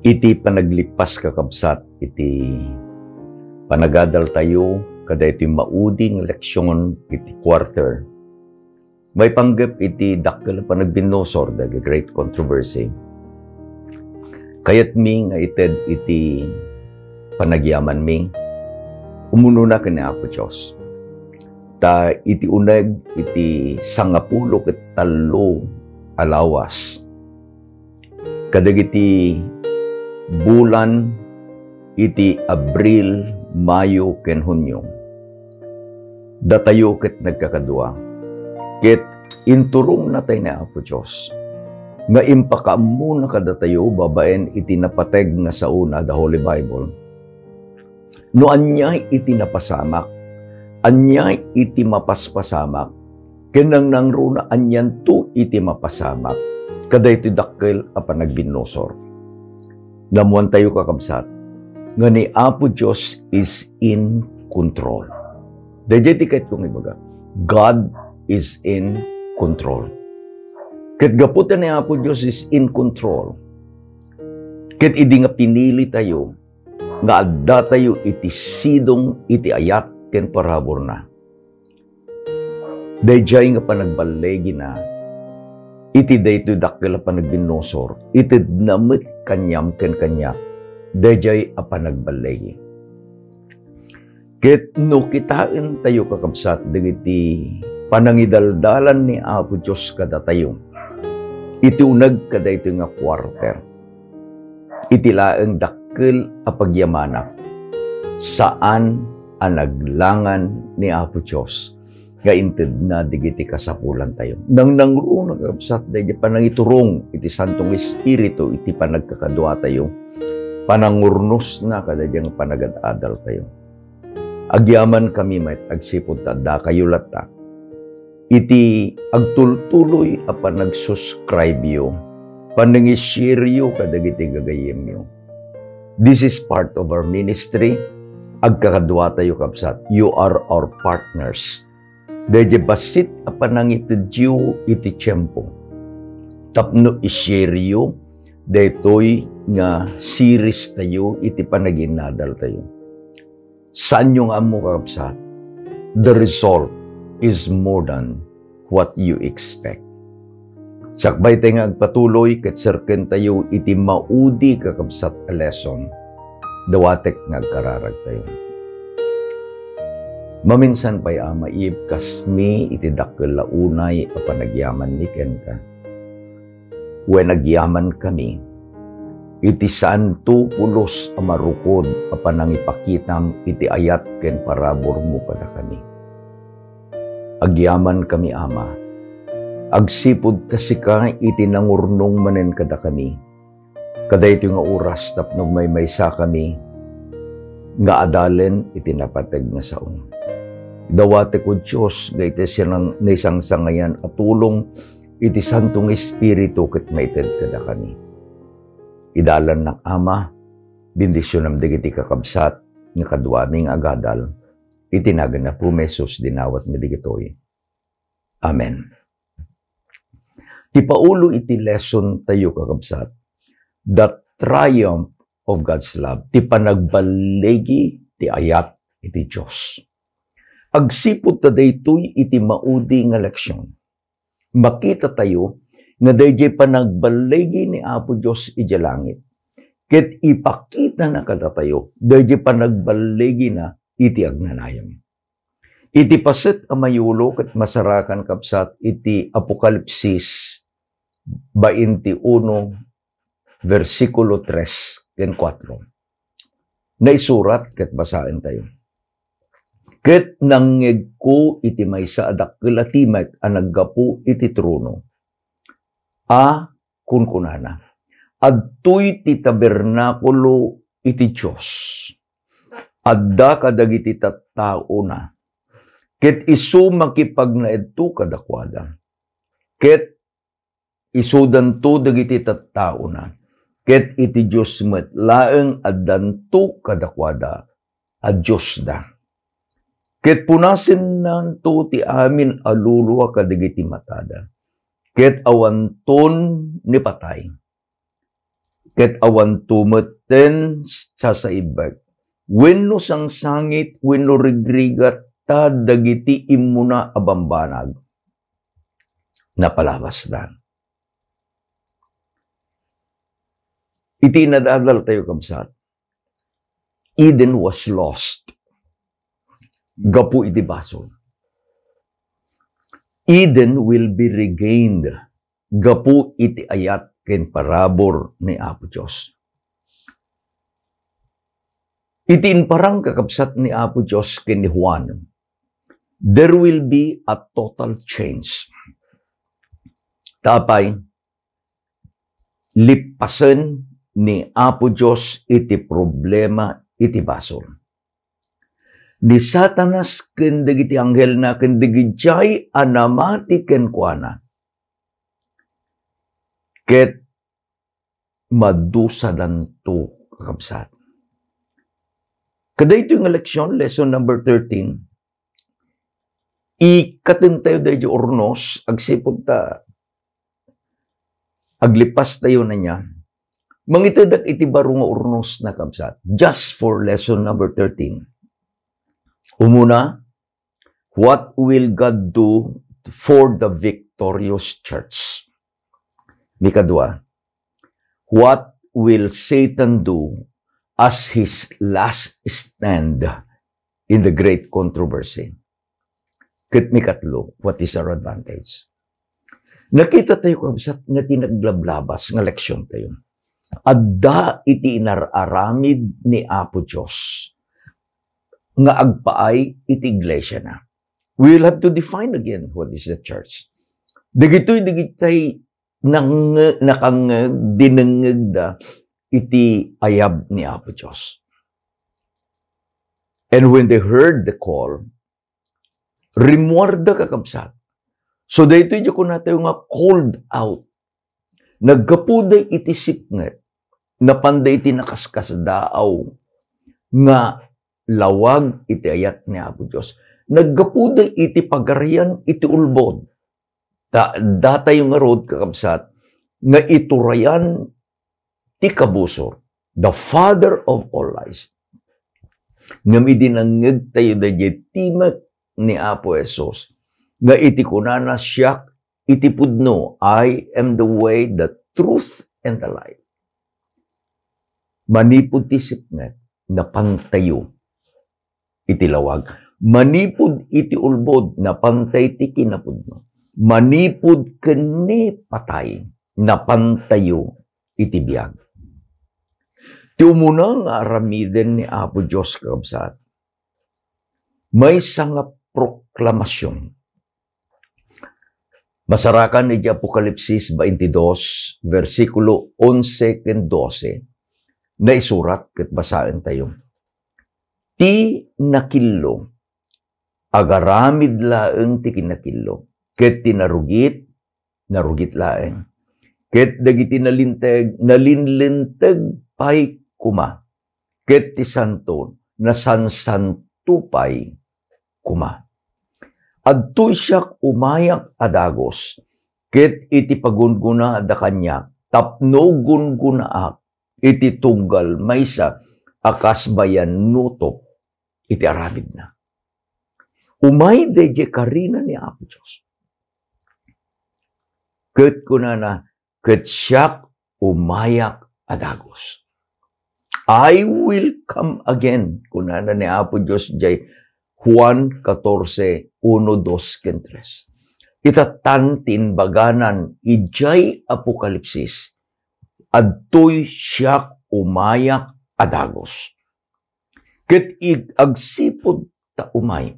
Iti panaglipas kakabsat, iti panagadal tayo, kada iti mauding leksyon, iti quarter. May panggap iti dakkel panagbinosor, the great controversy. Kayat mi nga ited iti panagyaman mi, umuno na kini Apo Diyos. Ta iti uneg, iti 30 ket 3 alawas. Kadagiti bulan iti Abril, Mayo, ken Hunyo. Datayo ket nagkakadua. Ket inturong natay ni Apo Diyos. Nga impakamu na kadatayo babaen iti napateg nga sa una, the Holy Bible. No anyay iti napasamak, anyay iti mapaspasamak, kenang nang runa anyan tu iti mapasamak, kada iti dakkel a panagbinosor. Namuan tayo kakabsat, nga ni Apo Diyos is in control. Dejetiket kong ibaga, God is in control. Ket gaputan ni Apo Diyos is in control. Ket idi nga pinili tayo, nga adda tayo iti sidong iti ayat ken parabor na. Dejay nga panagbalegi na, iti daytoy dakkel a panagbinosor, iti namit kanyam ken kanya, dayjay a panagbalegi. Ket no kitain tayo kakabsat, dagiti panangidaldalan ni Apo Diyos kada tayo, iti uneg kada ito nga quarter, iti laeng dakkel a pagyamanak, saan ang naglangan ni Apo Diyos, nga inted na digiti kasapulan tayo. Nang nangro nagkabsat, dahil panangiturong iti Santong Espiritu, iti panagkakadwa tayo, panangurnos na kadadyang panagad-adal tayo. Agyaman kami met agsipod da kayo lata. Iti agtultuloy a panag-subscribe yo, panangishare yo kadagiti gagayem yo. This is part of our ministry. Agkakadwa tayo kabsat. You are our partners. Dahil basit a panangitidyo iti tiyempo. Tapno ishare yo, dahil nga series tayo, iti panaginadal tayo. Saan yung amo kakabsat? The result is more than what you expect. Sakbay tayo nga agpatuloy, ket serken tayo, iti maudi kakabsat a lesson. Dawatek nga agkararag tayo. Maminsan pa'y maib kasmi iti dakkel launay a panagyaman ni ken ka. When nagyaman kami, iti 100 a marukod a panangipakitam iti ayat ken parabor mo kada kami. Agyaman kami ama, agsipod kasi ka iti nangurnong manen kada kami. Kada ito nga oras tapnog may maysa kami, nga adalen iti napateg nga saon. Dawate ko Diyos, gaite siya ng naisang sangayan at tulong iti Santong Espiritu ket maited kada kami. Idalan ng Ama, bendisyon ng digiti kakabsat, nga kadwaming agadal, itinagan na po mesos dinawat mi digitoy. Amen. Ti paulo iti lesson tayo kakabsat, the triumph of God's love, ti panagbalegi ti ayat iti Diyos. Agsipod ta daytoy iti maudi nga leksyon. Makita tayo nga dayjay panagbalegi ni Apo Diyos iti langit. Ket ipakita na kada tayo, dayjay panagbalegi na iti agnanayam. Iti paset a mayulo ket masarakan kapsat iti Apokalipsis 21 versikulo 3 ken 4. Naisurat ket basaen tayo. Ket nangeg ko iti maysa a dakkel a timek a naggapu iti trono. Kunkunana. Adtoy ti tabernakulo iti Diyos. Adda kadagiti tattao na. Ket isu makipagnaedto kadakwada. Ket isudanto dagiti tattao na. Ket iti Diyos met laeng addanto kadakwada a Diyos da. Ket punasin nanto ti amin aluluwa kadigiti matada. Ket awanton ni patay. ket awan tumeten sa saibag. Wenno sang sangit, wenno rigrigat, ta dagiti imuna abambanag. Napalabasdan. Iti nadadal tayo kabsat. Eden was lost. Gapu iti basol. Eden will be regained. Gapu iti ayat ken parabor ni Apo Diyos. Iti parang kakabsat ni Apo Diyos ken ni Juan. There will be a total change. Tapay, lipasen ni Apo Diyos iti problema iti basol. Ni Satanas ken dagiti anghel na ken dagiti anamati ken kuana. Ket madusa danto kakabsat. Kada ito yung leksyon, lesson number 13, ikatin tayo dahi ornos, agsipod ta, aglipas tayo na niya, mangitadak iti baro nga ornos na kabsat, just for lesson number 13. Umuna, what will God do for the victorious church? Mikadwa, what will Satan do as his last stand in the great controversy? Ket mikatlo, what is our advantage? Nakita tayo kabsat nga tinaglablabas nga leksyon tayo. Adda iti inararamid ni Apo Diyos nga agpaay iti iglesia na. We will have to define again what is the church. Digito'y nakang dinengeg da iti ayab ni Apo Diyos. And when they heard the call, rimuarda kakabsat. So dahito yung ko na tayo nga called out. Nagkapuday iti sipnget, napanday iti nakaskasdaaw, nga lawag iti ayat ni Apo Diyos. Nagkapuday iti pagarian iti ulbod. Data yung nga road kakabsat, nga iturayan ti kabusor, the father of all lies. Nga midinangeg tayo da timak ni Apo Jesus, nga iti kunana siya, iti pudno, I am the way, the truth, and the life. Manipod ti sipnget, na pantayo, iti lawag. Manipod iti ulbod, na pantay ti kinapudno. Manipod kani patay, na pantayo, iti biyag. Ti umuna nga aramiden ni Apo Diyos kakabsat, may sanga proklamasyon. Masarakan ni Apokalipsis 22, versikulo 11 ken 12, na isurat ket basaen tayo. Ti nakillo, agaramid laeng ti kinakillo, ket tinarugit, narugit laeng. Ket dagiti nalinlinteg pay kuma. Ket ti santo, nasansantupay kuma. Adtoy siyak umayak adagos, ket iti pagunguna da kanya, tapno gungunaak, iti tunggal maysa, akas bayan nutop, iti aramid na. Umay deje karina ni Apo Diyos. Ket kunana, ket siyak umayak adagos. I will come again, kunana ni Apo Diyos jay Juan 14, 1, 2, 3. Itatan tinbaganan ijay Apokalipsis, adtoy siyak umayak adagos. Ket agsipod ta umay,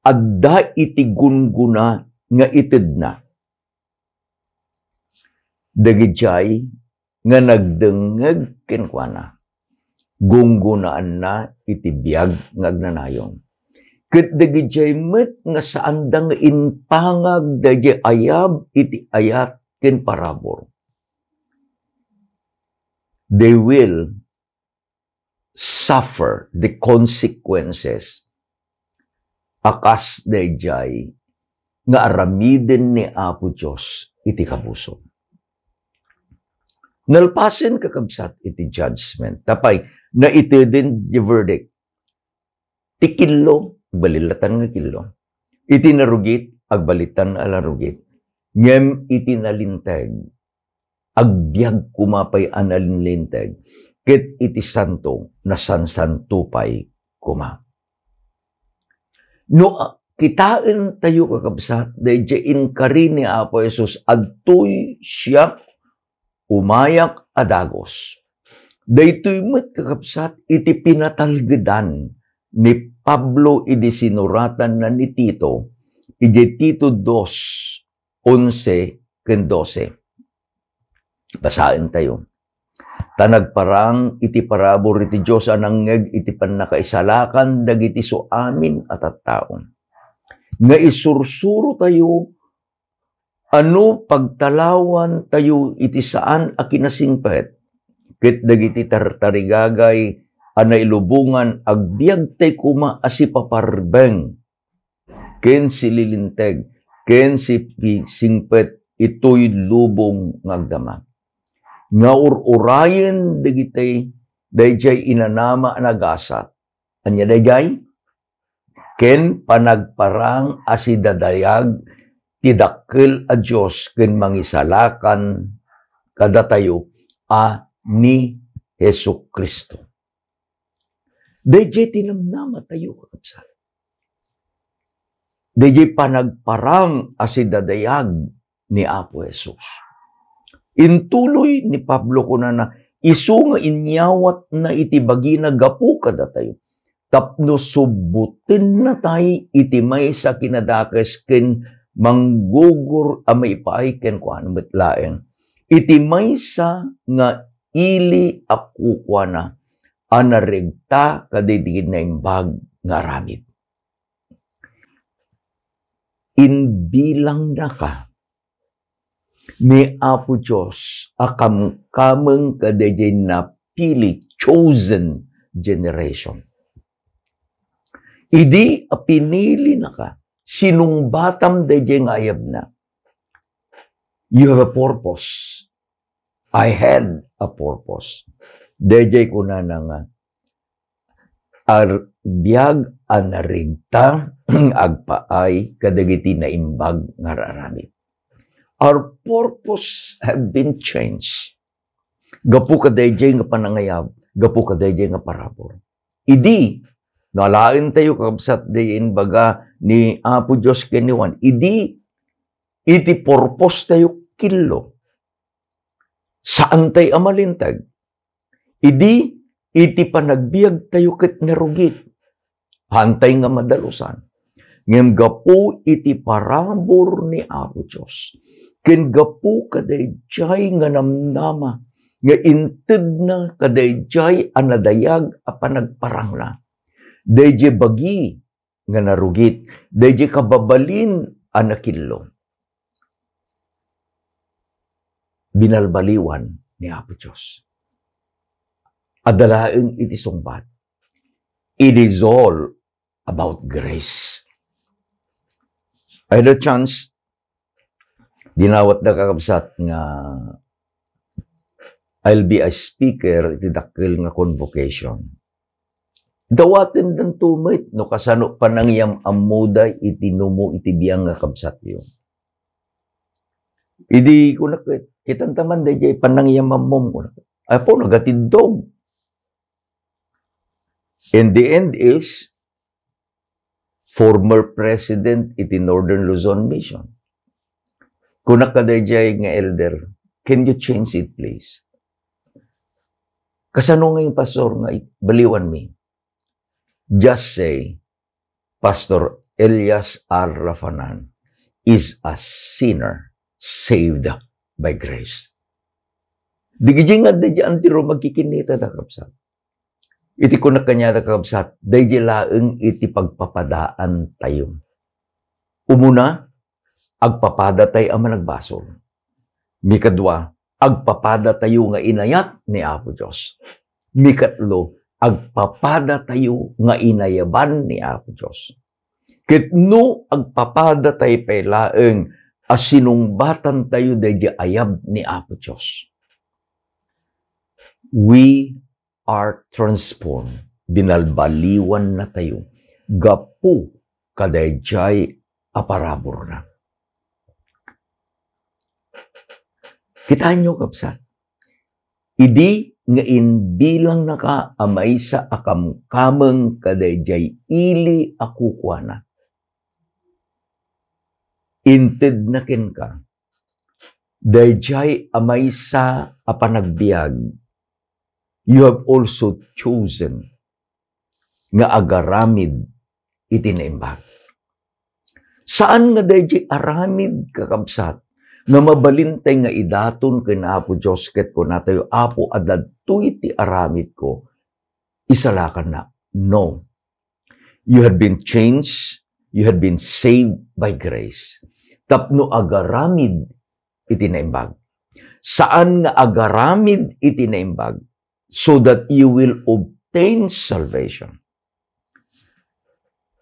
adda iti gunguna nga ited na. Dagijay nga nagdengeg kenkwana, gunggunaan na iti biyag nga agnanayon. Ket dagijay met nga saan da nga inpangag dagiti ayab iti ayat ken parabor. They will suffer the consequences akas dayjay nga aramiden ni Apo Diyos iti kabuso. Nalpasin kakabsat iti judgment. Tapay, na iti din the verdict. Ti kilo, balilatan nga kilo. Iti narugit, agbalitan alarugit. Ngem iti nalinteg, agbyag kumapay analinlinteg. Ket iti santo, nasansantupay kuma. No, kitain tayo kakabsat, dahil inkari ni Apo Jesus, adtoy siya umayak adagos. Daytoy met kakabsat, iti pinatalgedan ni Pablo iti sinuratan na ni Tito, iti Tito 2:11-12. Basahin tayo. Tanagparang iti parabor iti Diyos anangeg iti pannakaisalakan dagiti so amin at taon. Nga isursuro tayo, ano pagtalawan tayo iti saan a kinasingpet, ket dagiti tartarigagay ana ilubungan agbiag tay kuma asi paparbeng, ken sililinteg, ken si singpet ito'y lubong ngagdama. Nga urayen dagiti dayjay inanama nagasat. Anya dayjay? Ken panagparang asi dadayag tidakkel a Dios ken mangisalakan kadatayo a ni Hesukristo. Dayjay tinamnama tayo kakabsat. Dayjay panagparang asi dadayag ni Apo Jesus. Intuloy ni Pablo kunana isu nga inyawat na iti bagina gapu kada tayo. Tapno subutin na tayo iti may sa kinadakes ken manggugur amay paay ken kuan betlaeng. Iti may sa nga ili aku kuana anaregta kadidigid na imbag nga ramid. Inbilang na ka ni Apo Diyos kameng kadayjay na pili, chosen generation. Idi pinili na ka, sinungbatam dayjay nga ayab na. You have a purpose. I had a purpose. Dayjay ko na nga, biyag anarigta agpaay kadagiti na imbag nga raramid. Our purpose have been changed. Gapu kadayjay nga panangayab, gapu kadayjay nga parabor. Idi, nalain tayo kakabsat dayin baga ni Apo Diyos kaniwan. Idi, iti purpose tayo kilo. Saan tayo amalintag? Idi, iti panagbiag tayo ket narugit. Hantay nga madalusan. Ngem gapu iti parabor ni Apo Diyos. Ken gapu kadayjay nga namnama, nga inted na kadayjay anadayag a panagparang na. Dayjay bagi nga narugit, dayjay kababalin a nakillo. Binalbaliwan ni Apo Diyos. Adalaeng iti sungbat. It is all about grace. I had a chance, dinawat na kakabsat nga I'll be a speaker iti dakkel nga convocation. Dawaten dan tumit no kasano panangyam amuday iti numo iti biyang nga kabsat yo. Idi ko nakit kitantaman dayjay panangyam amom ko. Apo nagatindog. And the end is former president iti Northern Luzon Mission. Kung nakadayjay nga elder, can you change it, please? Kasano nga yung pastor nga baliwan me? Just say, Pastor Elias R. Rafanan is a sinner saved by grace. Digijing nga dayjay antiro magkikinita da kapsat. Iti ko na kanya da kapsat, dayjay laeng iti pagpapadaan tayo. Umuna, agpapada tayo ang managbasol. Mikadwa, agpapada tayo nga inayat ni Apo Diyos. Mikatlo, agpapada tayo nga inayaban ni Apo Diyos. Kitno agpapada tayo pailaeng asinungbatan tayo dayjay ayab ni Apo Diyos. We are transformed. Binalbaliwan na tayo. Gapu kadayjay aparabor na. Kitaan nyo, kapsat. Idi nga inbilang naka amay sa akamkamang kadayjay ili akukwana. Inted na ken ka. Dayjay amay sa apanagbiag. You have also chosen nga agaramid itinaimbag. Saan nga dayjay aramid kakabsat nga mabalintay nga idaton ken Apo Dios ket ko natayo Apo adadtoy ti aramid ko isalakan na. No. You have been changed, you have been saved by grace. Tapno agaramid itinaimbag. Saan nga agaramid itinaimbag? So that you will obtain salvation.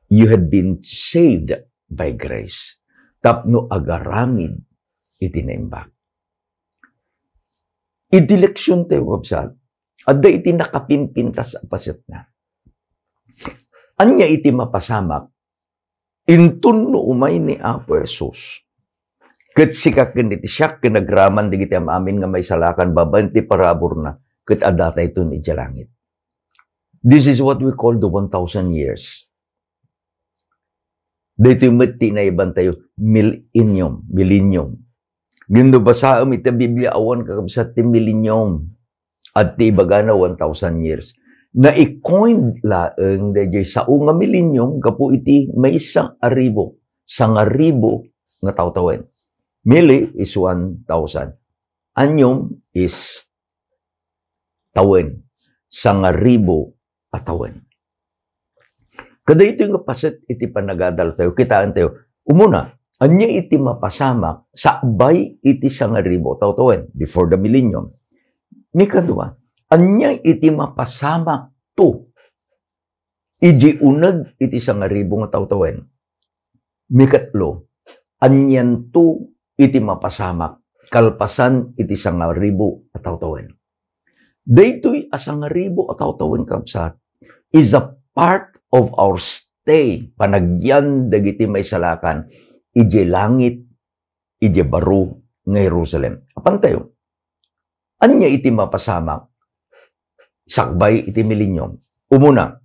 You have been saved by grace. Tapno agaramid itinaimbag. Idileksyon tayo, kapsat. Adda iti nakapimpintas sa pasit na. Anya iti mapasamak, intun no umay ni Apo Jesus. Ket sikaken iti siya kinagraman digiti amin nga may salakan babanti parabor na ket adata ito ni langit. This is what we call the 1,000 years. Dito yung mati na iban tayo, millennium. Gindo basaam iti Biblia awan kakabsat ti millennium at ti ibagana 1,000 years. Na i-coined laeng dayjay sao nga millennium gapu iti may sangaribo nga tawtawen. Mili is 1,000. Anyom is tawen. Sangaribo at tawen. Kada ito yung paset iti panagadal tayo, kitaan tayo. Umuna, anya iti mapasamak sakbay iti sangaribo tawtawen before the millennium. Mikadua, anya iti mapasamak to. Iji unag iti sangaribo nga tawtawen. Mikatlo, anyan to iti mapasamak kalpasan iti sangaribo at tawtawen. Daytoy asangaribo at tawtawen kapsat is a part of our stay panagyan dagiti may salakan ije langit ije baro nga Jerusalem. Apan tayo, anya iti mapasamak sakbay iti millennium. Umuna,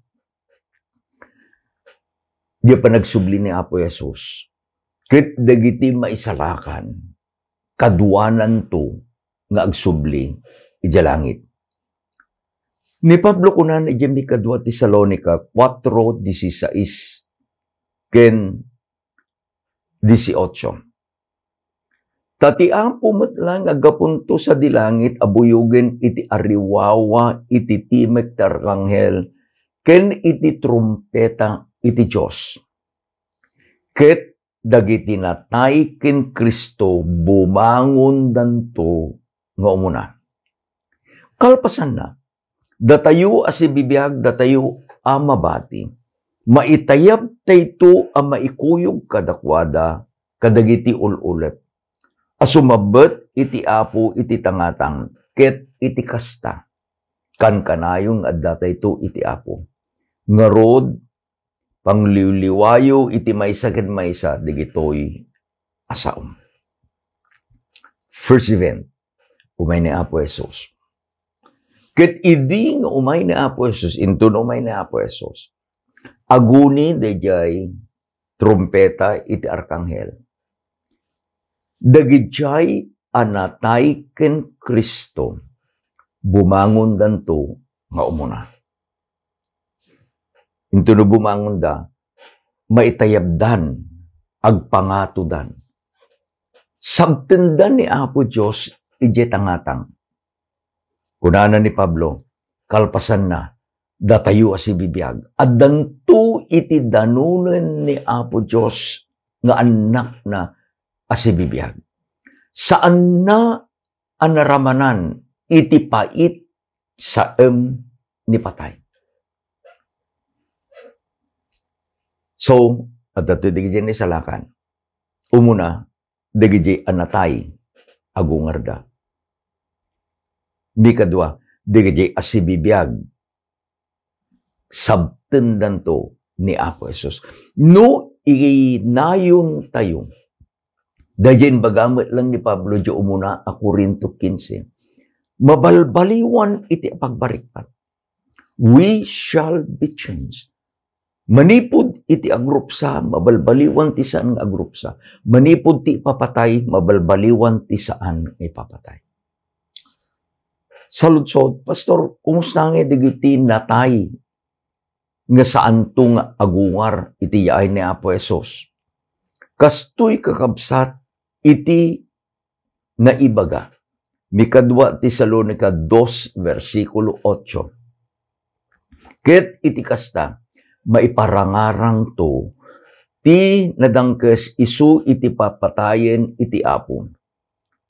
di pa nagsubli ni Apo Jesus. Ket dagiti maisalakan, kaduanan to nga agsubli iti langit. Ni Pablo kunan iti kadua Tesalonica 4:16 ken 18. Tati ampo metlang agapunto sa dilangit abuyugen iti ariwawa iti timek tarkanghel ken iti trumpeta iti Dios. Ket dagiti natay ken Kristo bumangon danto nga umuna. Kalpasan na, datayo asibibiyag datayo amabati, maitayab tayto a maikuyog kadakwada kadagiti ululep. Asumabet iti Apo iti tangatang ket iti kasta. Kan kanayong adda tayto iti Apo. Ngarod pangliwliwayo iti maysa ken maysa digitoy asaom. First event, umay ni Apo Jesus. Ket idi nga umay ni Apo Jesus, into na umay ni Apo Jesus. Aguni dayjay trumpeta iti arkanghel. Dagijay anatay ken Kristo bumangon danto nga umuna. Into no bumangon da, maitayabdan, agpangatudan. Sabtendan ni Apo Dios ije tangatang. Kunana ni Pablo, kalpasan na, datayo asibibiyag. Addanto iti danunen ni Apo Dios nga anak na asibibiyag. Saan na anaramanan iti pait sa ni patay. So, at dato digiti ni salakan. Umuna, digiti anatay agungarda. Mikadua, digiti asibibiyag. Sabtendan to ni Apo Jesus. No, inayon tayo. Dayan bagamit lang ni Pablo di umuna a Korinto 15. Mabalbaliwan iti pagbarikpat. We shall be changed. Manipod iti agrupsa, mabalbaliwan ti saan nga agrupsa. Manipod ti papatay, mabalbaliwan ti saan ipapatay. Saludsod, Pastor, kumusta nga digiti natay nga saan to nga agungar iti yaay ni Apo Jesus? Kastoy kakabsat iti naibaga. Mikadwa Tesalonica 2, versikulo 8. Ket iti kasta, maiparangarang to, ti nadangkes isu iti papatayen iti apon.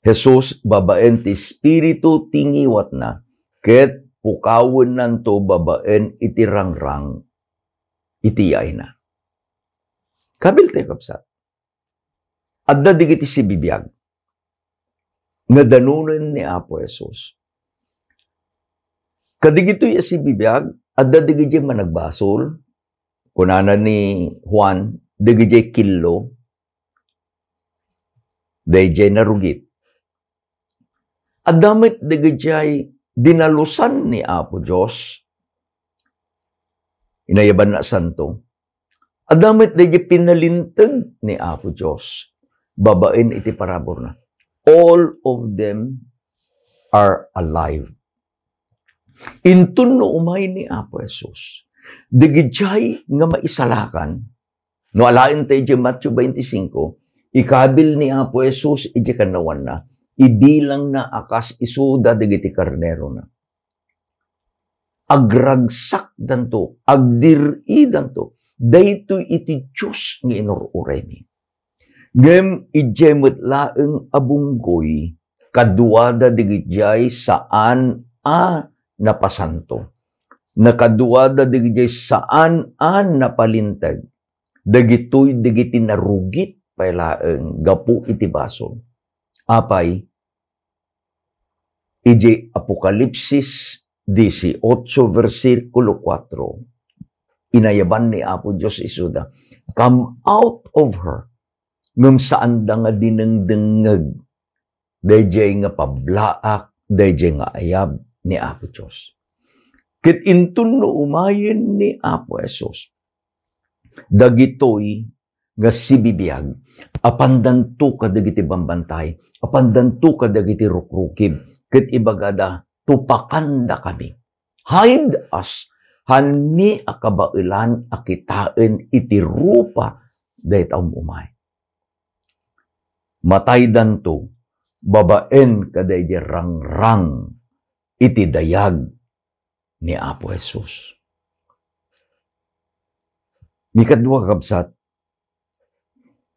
Jesus babaen ti Espiritu tingiwat na, ket pukawen nanto babaen iti rangrang iti yaay na. Kabil tayo kapsat. Adda digiti si bibiyag, nga danunan ni Apo Jesus. Kadigito'y si bibiyag, adda digiti managbasol, kunana ni Juan, digiti kilo, digiti narugit. Adamit digiti dinalusan ni Apo Diyos, inayaban na santo. Adamit digiti pinalintag ni Apo Diyos, babain iti parabor na. All of them are alive. Intun no umay ni Apo Jesus, digijay nga maisalakan, no alain tayo di Matthew 25, ikabil ni Apo Jesus, iti kanawan na, ibilang na akas isuda digiti karnero na. Agragsak danto, agdiri danto, dayto iti Diyos nga inururemi. Ngem ijemot laeng abunggoy, kaduada digijay saan napasanto. Nakaduada digijay saan napalintag. Dagitoy digiti narugit pailaeng gapu iti baso. Apay, iji Apokalipsis 18, versikulo 4. Inayaban ni Apo Diyos isuda, come out of her, ngam saan da nga dinengdengeg, dayjay nga pablaak, dayjay nga ayab ni Apo Diyos. Ket intun no umayen ni Apo Jesus, dagitoy nga sibibiyag, apandanto ka dagiti bambantay, apandanto ka dagiti rukrukib, ket ibagada, tupakanda kami. Hide us, hanmi akabailan akitain iti rupa, dayta umay. Matay danto, babaen kaday di rangrang iti dayag ni Apo Jesus. Mikadwa kabsat,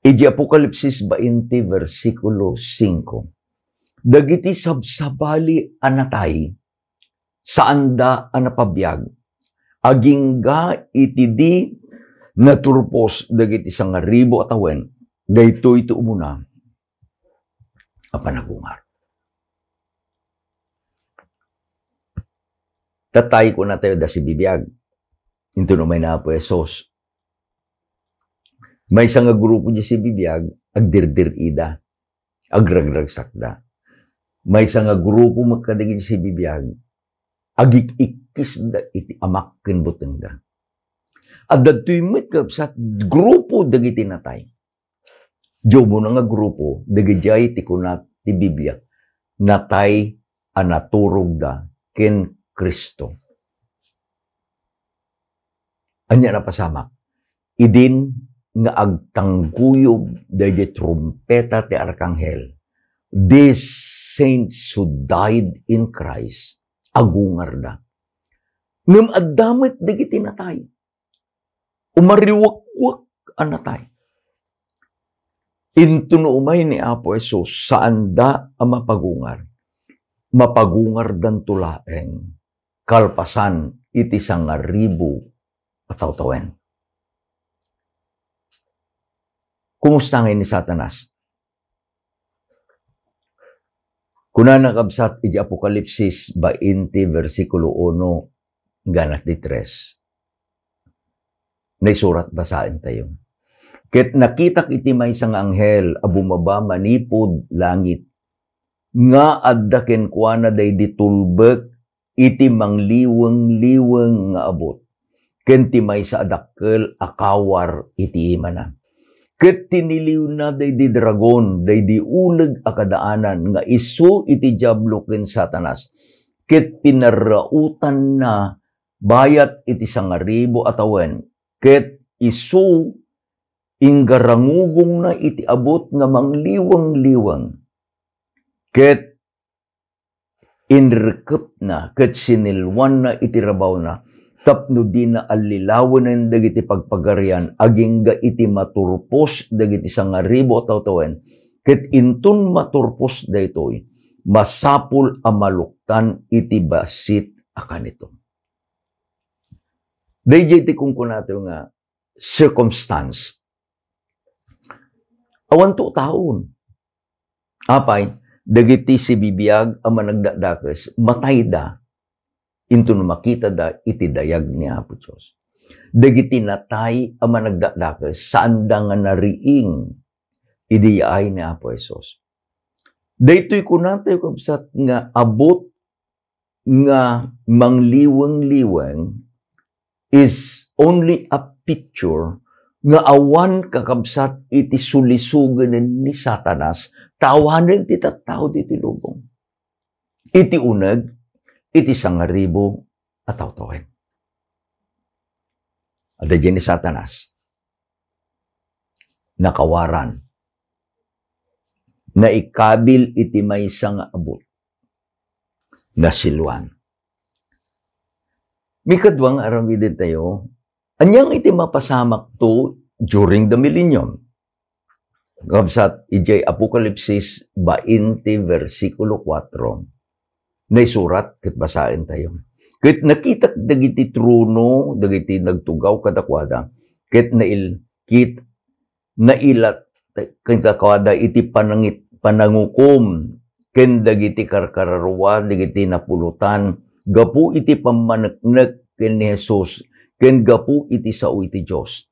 iti Apokalipsis 20, versikulo 5. Dagiti sabsabali anatay, saanda anapabiyag, agingga iti di naturpos dagiti 1,000 atawen, dayto ito umuna, apanagungar. Tatay ko na tayo da si bibiyag. Ito naman na po Jesus. May isang grupo niya si bibiyag, agdirdir ida, agragrag sakda. May isang grupo magkadigin si bibiyag, agikikis da iti amak kinbuteng da. At dato'y sa grupo dagiti natay. Diyo mo na nga grupo, dagijay ti kunat ti Biblia, natay anaturog da ken Kristo. Anya na pasamak, idin nga agtangguyob dayjay trumpeta ti arkanghel. These saints who died in Christ, agungar da. Ngem addamit dagiti natay, umariwakwak ang natay. Intuno umay ni Apo Jesus, saan da ang mapagungar? Mapagungar dan tulaeng, kalpasan iti 1,000 atawtawen. Kumusta ngayon ni Satanas? Kuna nakabsat iti Apokalipsis 20 versikulo 1 ganat di 3. Naisurat basahin tayo. Ket nakitak iti maysa nga anghel a bumaba manipod langit nga adda kenkuana daydi tulbek iti mangliweng-liweng nga abot ken ti maysa adakkel akawar iti imana. Ket tiniliw na daydi dragon daydi uleg a kadaanan nga isu iti diablo ken Satanas ket pinarautan na bayat iti 1,000 atawen ket isu inggarangugong na iti abot nga mangliwang-liwang. Ket inrekep na, ket sinilwan na iti rabaw na, tapno di na alilawanen dagiti pagpagarian, aging ga iti maturpos dagiti 1,000 tawen, ket intun maturpos daytoy, masapul a maluktan iti basit a kanito. Dayjay ti kungkunato nga circumstance. Awan to taon. Apay, dagiti si bibiyag ang managdadakes, matay da, into makita da iti dayag ni Apo Diyos. Dagiti natay ang managdadakes, saan da nga nariing idiyay ni Apo Jesus. Daytoy kunatay kabsat nga abot nga mangliwang-liwang is only a picture nga awan kakabsat iti sulisugan ni Satanas, tawanan ti tattao iti lubong. Iti uneg, iti 1,000 a tawtawen. Ada dyan ni Satanas, nakawaran, na ikabil iti maysa nga abot, na silwan. Mikadwang aramidin tayo, anyang iti mapasamak to during the millennium. Kabsat, ijay Apokalipsis 20 versikulo 4, na isurat, ket basahin tayo. Ket nakitak dagiti trono, dagiti nagtugaw kadakwada, ket nailat kadakwada iti panangukom, ken dagiti karkararwa, dagiti napulutan, gapu iti pamaneknek ken ni Jesus, ken gapu iti sao iti Diyos.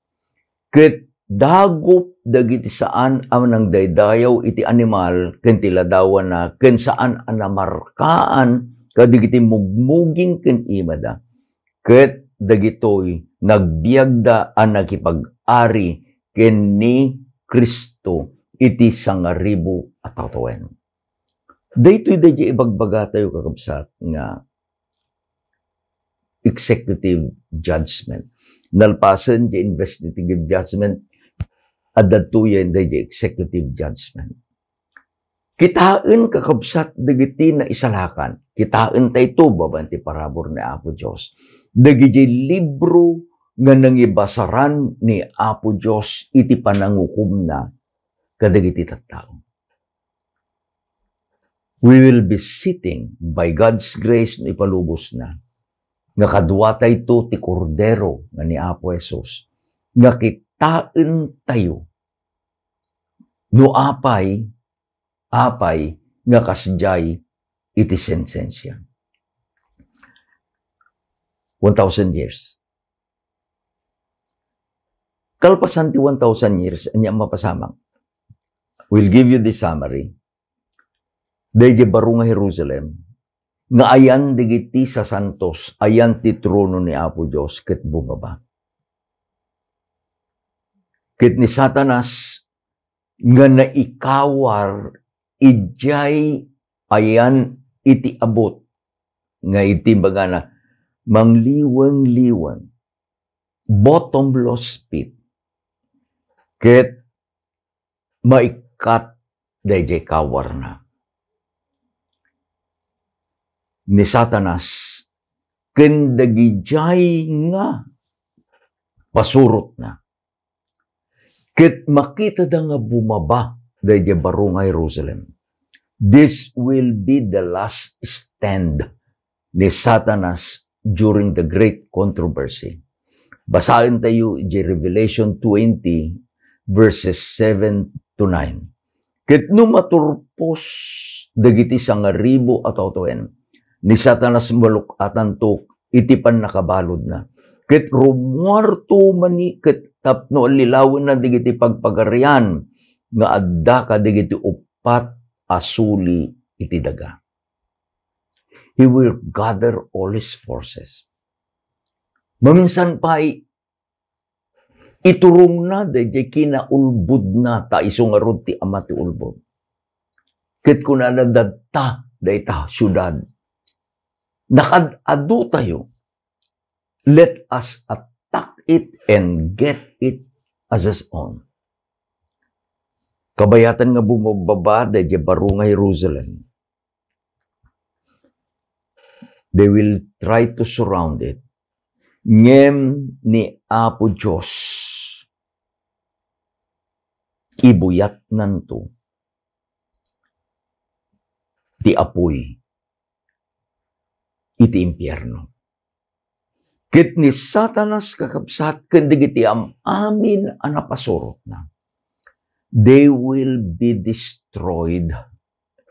Ket dagop dagiti saan am nang daydayaw iti animal, ken tiladawan na, ken saan anamarkaan, kadigiti mugmuging ken imada. Ket dagitoy nagbiagda an nakipag-ari ken ni Kristo iti 1,000 a tawtawen. Daytoy dadya ibagbaga tayo kakabsat nga executive judgment. Nalpasan di investigative judgment at datuyan di executive judgment. Kitaan kakabsat dagiti na isalakan. Kitaan tayo ito babanti parabor ni Apo Diyos. Dagiti libro nga nangibasaran ni Apo Diyos iti panangukum na kadagiti tattao. We will be sitting by God's grace na ipalubos na. Nga kadwatay to ti kordero nga ni Apo Jesus. Nga kitaan tayo. No apay nga kasjay iti sensensya. 1,000 years. Kalpasan ti 1,000 years, anya mapasamang. We'll give you the summary. Daydi baro nga Jerusalem, nga ayan digiti sa santos, ayan ti trono ni Apo Diyos, ket bumaba. Ket ni Satanas, nga naikawar, ijay ayan iti abot, nga iti bagana, mangliwang-liwang, bottomless pit, ket maikat dayjay kawar na. Ni Satanas, ken dagijay nga pasurot na. Ket makita da nga bumaba dayjay baro nga Jerusalem. This will be the last stand ni Satanas during the great controversy. Basahin tayo di Revelation 20 verses 7 to 9. Ket no maturpos dagiti 1,000 a tawtawen ni Satanas malukatan to iti pan nakabalod na. Ket rumuarto mani ket tapno lilawin na digiti pagpagarian nga adda ka digiti upat asuli iti daga. He will gather all his forces. Maminsan pa iturong na dayjay kinaulbod na ta iso nga rod ti ama ti ulbod. Ket kunana dadta dayta syudad. Nakadado tayo. Let us attack it and get it as his own. Kabayatan nga bumababa dayjay baro nga Jerusalem. They will try to surround it. Ngem ni Apo Diyos ibuyat nanto ti apoy iti impyerno. Ket ni Satanas kakabsat kendigiti amin a napasurot na. They will be destroyed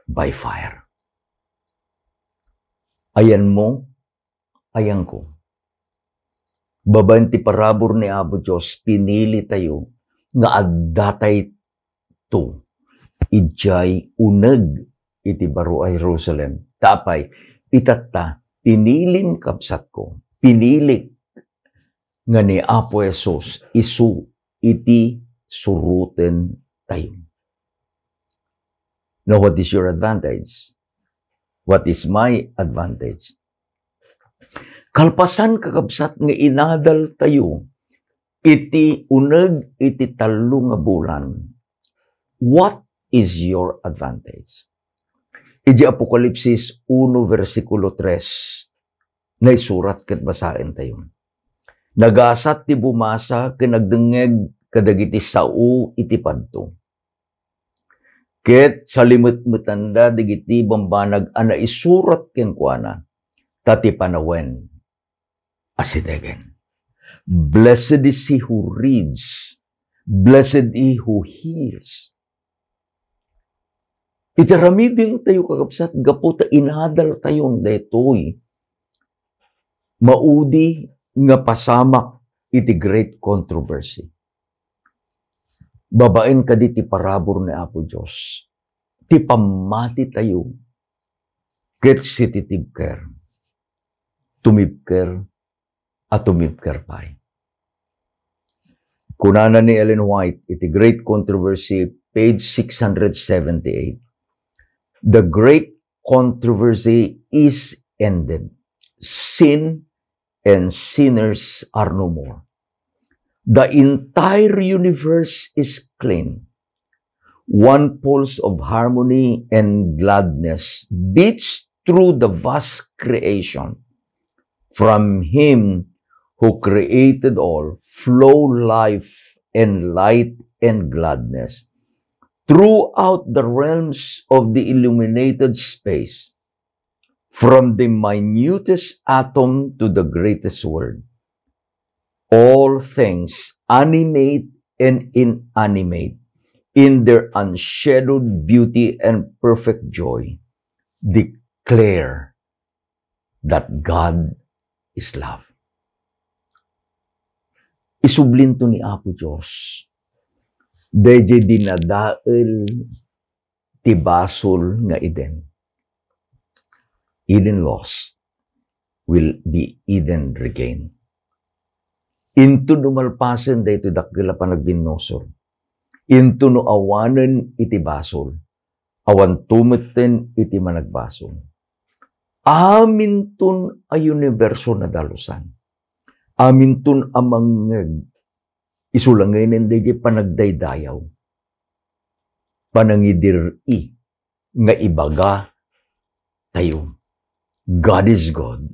by fire. Ayan mo, ayan ko. Baban ti parabor ni Apo Diyos, pinili tayo nga addatay to. Ijay uneg iti baro a Jerusalem. Tapay, itatta, pinilim kapsat ko. Pinilik nga ni Apo Jesus, isu iti suruten tayo. Now, what is your advantage? What is my advantage? Kalpasan kakabsat nga inadal tayo, iti uneg iti 3 nga bulan. What is your advantage? Iti Apokalipsis 1 versikulo 3 na isurat ket basaen tayo. Nagasat ti bumasa ken nagdengeg kadagiti sao iti padto. Ket salimut-mutanda digiti bambanag ana isurat ken kuana tati panawen. Asidegen. Blessed is he who reads. Blessed he who hears. Itaramidin tayo kakabsat, gaputa inadal tayon daytoy. Maudi nga pasamak iti great controversy. Babaen kaditi parabor ni Apo Diyos. Ti pamati tayo. Get sititibker. Tumibker. At tumibker pa. Kunana ni Ellen White, iti Great Controversy, page 678. The great controversy is ended. Sin and sinners are no more. The entire universe is clean. One pulse of harmony and gladness beats through the vast creation. From Him who created all, flow life and light and gladness throughout the realms of the illuminated space, from the minutest atom to the greatest word. All things, animate and inanimate, in their unshadowed beauty and perfect joy, declare that God is love. Isublinto ni Apo Diyos, dayjay dinadael ti basol nga Eden. Eden lost will be Eden regained. Into numalpasen dayto dakila panagbinosor. Into no awanen iti basol. Awan tumeten iti managbasol. Amintun a universo na dalusan. Amintun amangeg. Isulangin dayjay panagdaydayaw. Panangidiri nga ibaga tayo. God is God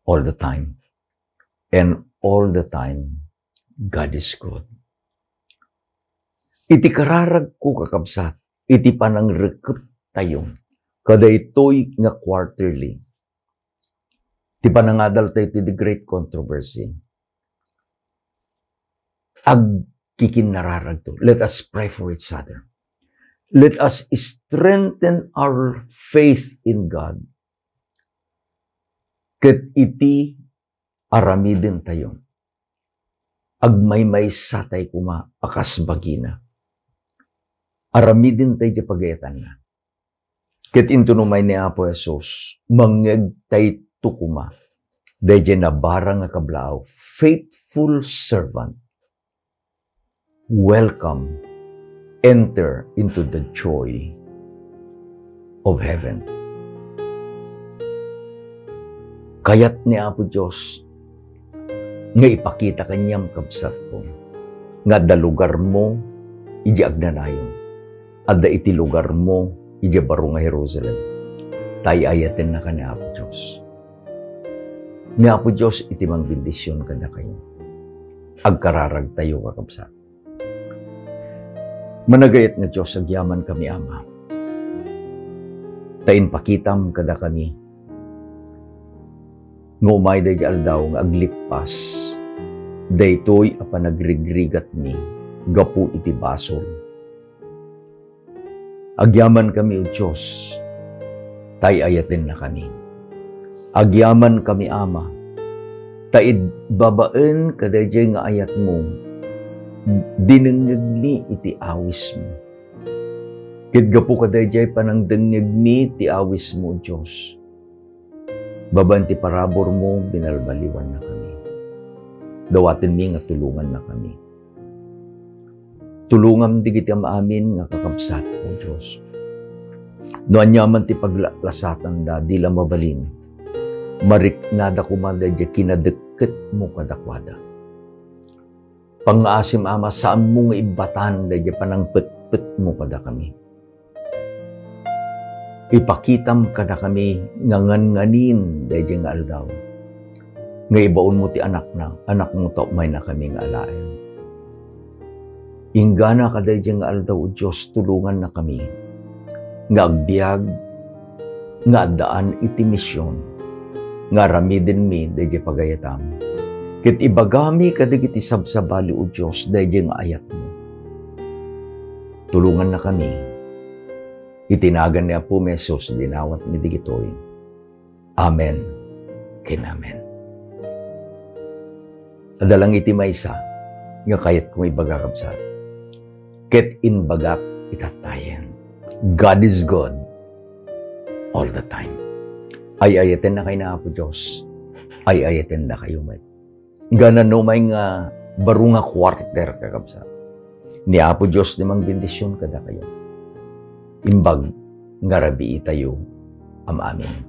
all the time. And all the time, God is good. Iti kararag ko kakabsat, iti panangrekep tayo, kada ito'y nga quarterly. Iti panangadal tayo iti the great controversy. Ag kikinararag to. Let us pray for each other. let us strengthen our faith in God. Ket iti aramiden tayo. Agmaymay satay kuma akas bagina. Aramiden tayo pagayatan na. Ket intunumay ni Apo Jesus, mangeg tayo tukuma. Dahil na barang nga kablao, faithful servant. Welcome. Enter into the joy of heaven. Kayat ni Apo Diyos, nga ipakita kanyang kabsat ko, nga da lugar mo, iji agnanayon, at da iti lugar mo, iji baro nga Jerusalem, tayo ayatin na ka ni Apo Diyos. Ni Apo Diyos, iti mang bendisyon ka na kayo. Agkararag tayo kakabsat. Managayat nga Diyos, agyaman kami, Ama. Tain pakitam kada kami. Ngumay day aldaw nga aglipas. Daytoy apa nagrigrigat ni, gapu iti basol. Agyaman kami, O Diyos, tay ayatin na kami. Agyaman kami, Ama, taid babaen kadayjay nga ayat mo, dinengeg mi iti awis mo. Ket gapu kadayjay panang dengeg mi iti awis mo, Diyos. Baban ti parabor mo, binalbaliwan na kami. Dawatin mi nga tulungan na kami. Tulungan di kita maamin nga kakabsat, O Diyos. No anyaman ti paglasatan da, di lang mabalin. Mariknada kumanda di kinadeket mo kadakwada. Pang-asim, Ama, saan mo nga ibatan da di panang pet-pet mo kada kami. Ipakitam kada kami nga ngan-nganin da di nga aldaw. Nga ibaon mo ti anak mo taumay na kami nga alaen. Inggana kada di nga aldaw, O Diyos, tulungan na kami. Nga agbiag, nga daan iti misyon, nga ramiden mi da di pagayatam. Ket ibagami kadigiti sabsabali, O Diyos, dahil nga ayat mo. Tulungan na kami. Itinagan ni Apo Mesos, dinawat mi digitoy. Amen. Kinamen. Adalang iti maysa, nga kayat kong ibagakabsat. Ket in bagak itatayen. God is good all the time. Ay ayaten na kayo na Apo Diyos. Ay ayaten na kayo may. Ganan no may nga baro nga quarter kakabsat. Ni Apo Diyos namang bendisyon kada kayo. Imbag nga rabi itayo. Amen.